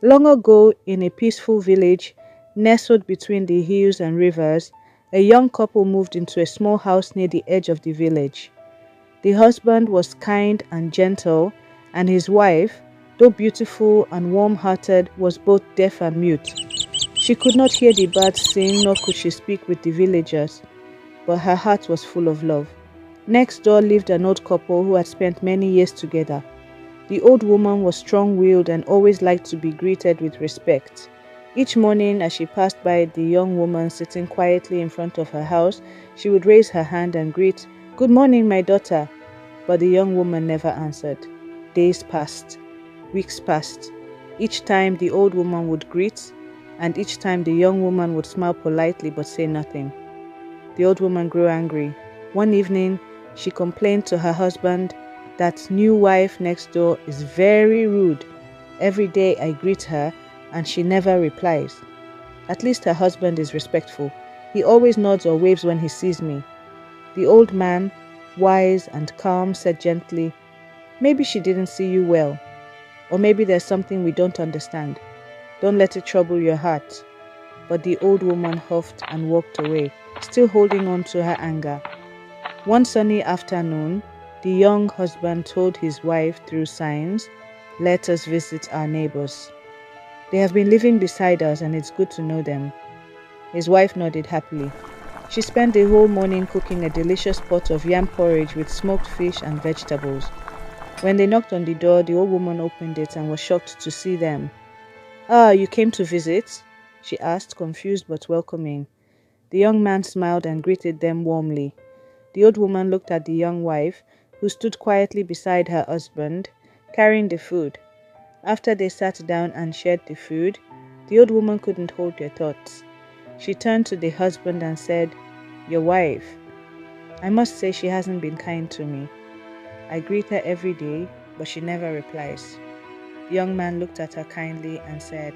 Long ago, in a peaceful village nestled between the hills and rivers, a young couple moved into a small house near the edge of the village. The husband was kind and gentle, and his wife, though beautiful and warm-hearted, was both deaf and mute. She could not hear the birds sing, nor could she speak with the villagers, but her heart was full of love. Next door lived an old couple who had spent many years together. The old woman was strong-willed and always liked to be greeted with respect. Each morning, as she passed by the young woman sitting quietly in front of her house, she would raise her hand and greet, "Good morning, my daughter." But the young woman never answered. Days passed. Weeks passed. Each time the old woman would greet, and each time the young woman would smile politely but say nothing. The old woman grew angry. One evening, she complained to her husband that new wife next door is very rude. Every day I greet her and she never replies. At least her husband is respectful. He always nods or waves when he sees me. The old man, wise and calm, said gently, "Maybe she didn't see you well. Or maybe there's something we don't understand. Don't let it trouble your heart." But the old woman huffed and walked away, still holding on to her anger. One sunny afternoon, the young husband told his wife through signs, "Let us visit our neighbors. They have been living beside us and it's good to know them." His wife nodded happily. She spent the whole morning cooking a delicious pot of yam porridge with smoked fish and vegetables. When they knocked on the door, the old woman opened it and was shocked to see them. "Ah, you came to visit?" she asked, confused but welcoming. The young man smiled and greeted them warmly. The old woman looked at the young wife, who stood quietly beside her husband, carrying the food. After they sat down and shared the food, the old woman couldn't hold her thoughts. She turned to the husband and said, "Your wife. I must say she hasn't been kind to me. I greet her every day, but she never replies." The young man looked at her kindly and said,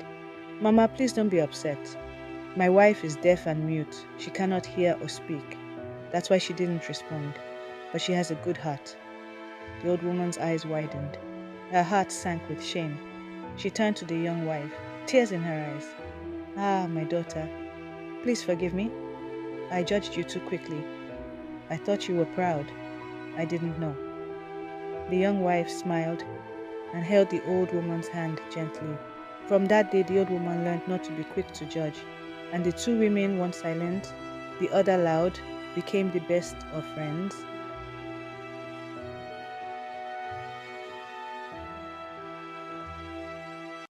"Mama, please don't be upset. My wife is deaf and mute. She cannot hear or speak. That's why she didn't respond. But she has a good heart." The old woman's eyes widened. Her heart sank with shame. She turned to the young wife, tears in her eyes. "Ah, my daughter, please forgive me. I judged you too quickly. I thought you were proud. I didn't know." The young wife smiled and held the old woman's hand gently. From that day, the old woman learned not to be quick to judge, and the two women, one silent, the other loud, became the best of friends.